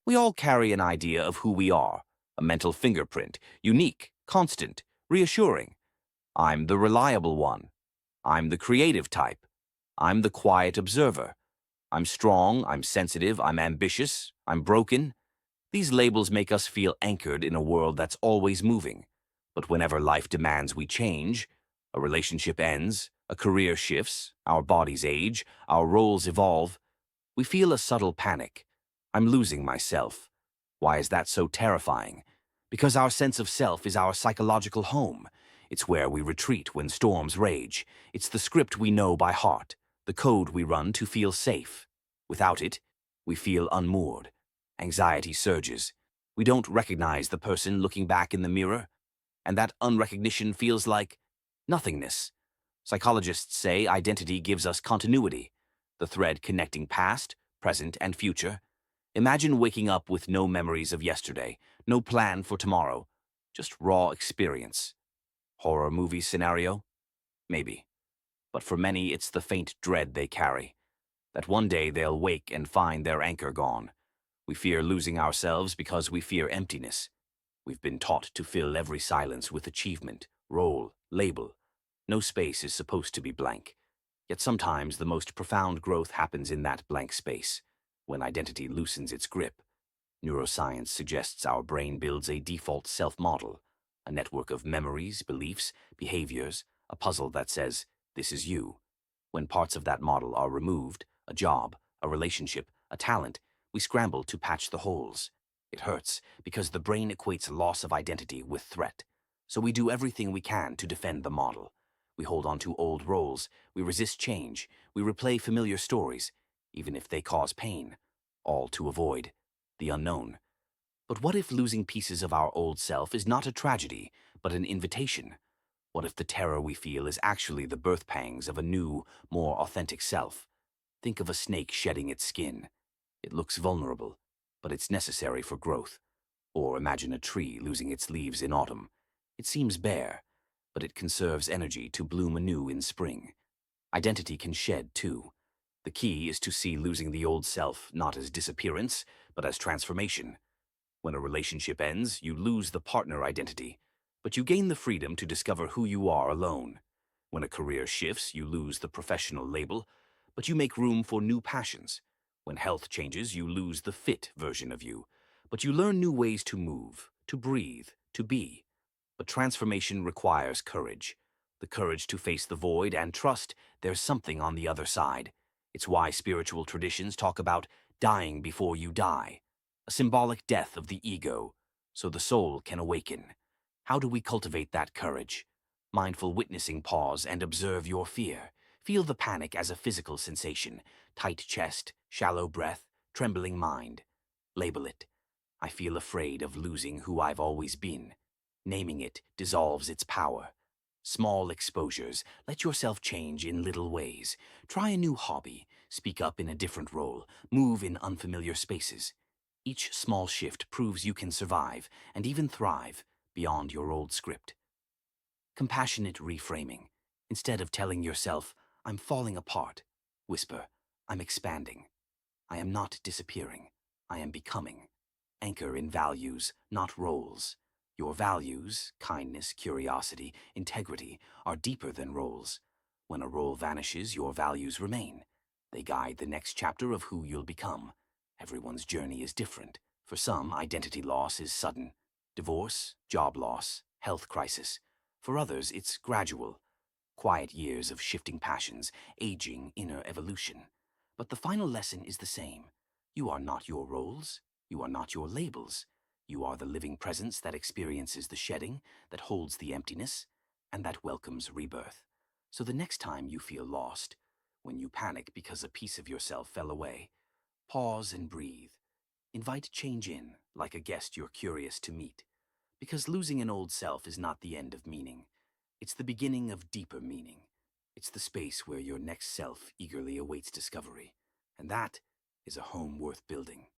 We all carry an idea of who we are, a mental fingerprint, unique, constant, reassuring. I'm the reliable one. I'm the creative type. I'm the quiet observer. I'm strong, I'm sensitive, I'm ambitious, I'm broken. These labels make us feel anchored in a world that's always moving. But whenever life demands we change, a relationship ends, a career shifts, our bodies age, our roles evolve, we feel a subtle panic. I'm losing myself. Why is that so terrifying? Because our sense of self is our psychological home. It's where we retreat when storms rage. It's the script we know by heart, the code we run to feel safe. Without it, we feel unmoored. Anxiety surges. We don't recognize the person looking back in the mirror, and that unrecognition feels like nothingness. Psychologists say identity gives us continuity, the thread connecting past, present, and future. Imagine waking up with no memories of yesterday, no plan for tomorrow, just raw experience. Horror movie scenario? Maybe. But for many, it's the faint dread they carry, that one day they'll wake and find their anchor gone. We fear losing ourselves because we fear emptiness. We've been taught to fill every silence with achievement, role, label. No space is supposed to be blank. Yet sometimes the most profound growth happens in that blank space, when identity loosens its grip. Neuroscience suggests our brain builds a default self-model, a network of memories, beliefs, behaviors, a puzzle that says, "This is you." When parts of that model are removed, a job, a relationship, a talent, we scramble to patch the holes. It hurts because the brain equates loss of identity with threat. So we do everything we can to defend the model. We hold on to old roles, we resist change, we replay familiar stories, even if they cause pain, all to avoid the unknown. But what if losing pieces of our old self is not a tragedy, but an invitation? What if the terror we feel is actually the birth pangs of a new, more authentic self? Think of a snake shedding its skin. It looks vulnerable, but it's necessary for growth. Or imagine a tree losing its leaves in autumn. It seems bare, but it conserves energy to bloom anew in spring. Identity can shed, too. The key is to see losing the old self not as disappearance, but as transformation. When a relationship ends, you lose the partner identity, but you gain the freedom to discover who you are alone. When a career shifts, you lose the professional label, but you make room for new passions. When health changes, you lose the fit version of you, but you learn new ways to move, to breathe, to be. But transformation requires courage. The courage to face the void and trust there's something on the other side. It's why spiritual traditions talk about dying before you die, a symbolic death of the ego, so the soul can awaken. How do we cultivate that courage? Mindful witnessing, pause and observe your fear. Feel the panic as a physical sensation, tight chest, shallow breath, trembling mind. Label it. I feel afraid of losing who I've always been. Naming it dissolves its power. Small exposures. Let yourself change in little ways. Try a new hobby. Speak up in a different role. Move in unfamiliar spaces. Each small shift proves you can survive and even thrive beyond your old script. Compassionate reframing. Instead of telling yourself, "I'm falling apart," whisper, "I'm expanding." I am not disappearing. I am becoming. Anchor in values, not roles. Your values, kindness, curiosity, integrity, are deeper than roles. When a role vanishes, your values remain. They guide the next chapter of who you'll become. Everyone's journey is different. For some, identity loss is sudden. Divorce, job loss, health crisis. For others, it's gradual. Quiet years of shifting passions, aging, inner evolution. But the final lesson is the same. You are not your roles. You are not your labels. You are the living presence that experiences the shedding, that holds the emptiness, and that welcomes rebirth. So the next time you feel lost, when you panic because a piece of yourself fell away, pause and breathe. Invite change in, like a guest you're curious to meet. Because losing an old self is not the end of meaning. It's the beginning of deeper meaning. It's the space where your next self eagerly awaits discovery. And that is a home worth building.